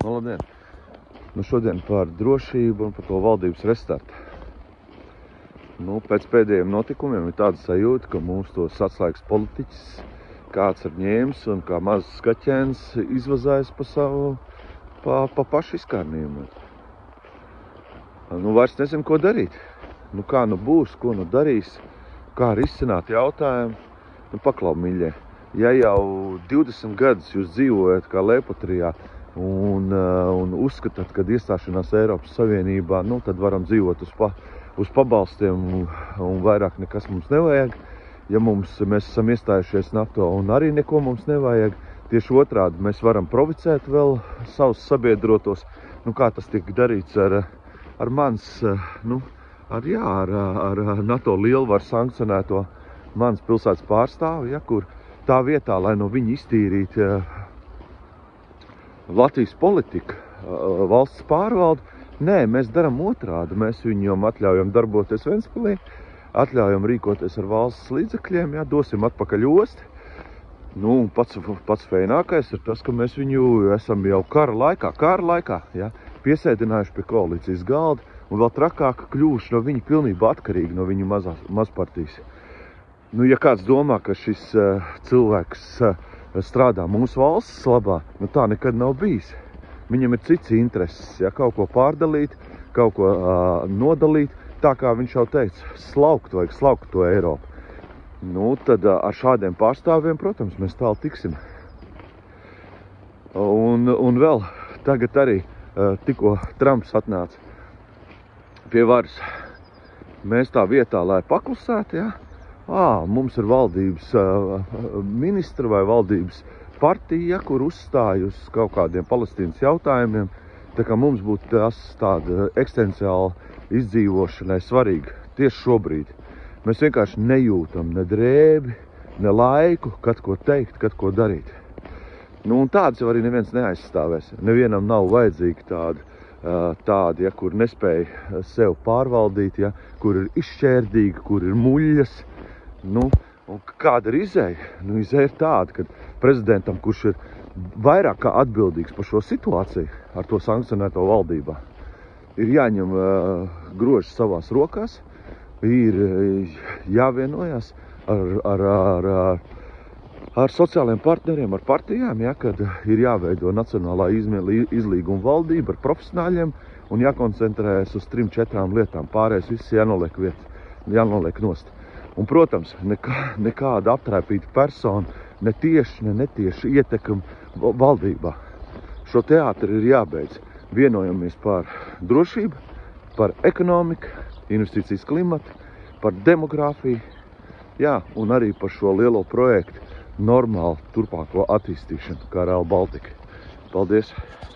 Labdien! Nu šodien par drošību un par to valdības restartu. Pēc pēdējiem notikumiem ir tāda sajūta, ka mums tos atslēgas politiķis kāds ir ņēmis un kā mazs skaķēns izvazājis pa pašu izkārnījumu. Vairs nezinu, ko darīt. Kā būs, ko darīs, kā risināt jautājumu. Paklau, mīļie, ja jau 20 gadus jūs dzīvojat kā Leipotrijā un uzskatāt, ka iestāšanās Eiropas Savienībā, tad varam dzīvot uz pabalstiem un vairāk nekas mums nevajag. Ja mēs esam iestājušies NATO un arī neko mums nevajag, tieši otrādi mēs varam provocēt vēl savus sabiedrotos. Kā tas tiek darīts ar NATO lielvaru sankcionēto mans pilsētas pārstāvi, kur tā vietā, lai no viņa iztīrīt Latvijas politika, valsts pārvalde, nē, mēs daram otrādi. Mēs viņam atļaujam darboties Ventspilī, atļaujam rīkoties ar valsts līdzekļiem, dosim atpakaļ osti. Pats feinākais ir tas, ka mēs viņu esam jau kara laikā piesēdinājuši pie koalīcijas galda un vēl trakāk kļuvuši no viņa pilnībā atkarīgi no viņa mazpartijas. Ja kāds domā, ka šis cilvēks strādā mūsu valsts labā, tā nekad nav bijis. Viņam ir cits intereses, kaut ko pārdalīt, kaut ko nodalīt, tā kā viņš jau teica, vajag slaukt to Eiropu. Tad ar šādiem pārstāvjiem, protams, mēs tālu tiksim. Un vēl tagad arī tikko Trumps atnāca pie varas. Mēs tā vietā, lai paklusētu, mums ir valdības ministra vai valdības partija, kur uzstāj uz kaut kādiem Palestīnas jautājumiem, tā kā mums būtu tas tāda eksistenciāla izdzīvošanai svarīga tieši šobrīd. Mēs vienkārši nejūtam ne drēbi, ne laiku, kad ko teikt, kad ko darīt. Tāds jau arī neviens neaizstāvēs. Nevienam nav vajadzīgi tādi, kur nespēja sev pārvaldīt, kur ir izšķērdīgi, kur ir muļas. Un kāda ir izēja? Izēja ir tāda, ka prezidentam, kurš ir vairāk kā atbildīgs par šo situāciju ar to sankcionēto valdībā, ir jāņem grožs savās rokās, ir jāvienojas ar sociālajiem partneriem, ar partijām, kad ir jāveido nacionālā izlīguma valdība ar profesionāļiem un jākoncentrējas uz 3-4 lietām. Pārējais viss jānoliek nost. Un, protams, nekāda aptrēpīta persona, ne tieši, ne netieši ietekme valdībā. Šo teātri ir jābeidz. Vienojamies par drošību, par ekonomiku, investīcijas klimatu, par demogrāfiju, un arī par šo lielo projektu normālu turpāko attīstīšanu, kā Rail Baltica. Paldies!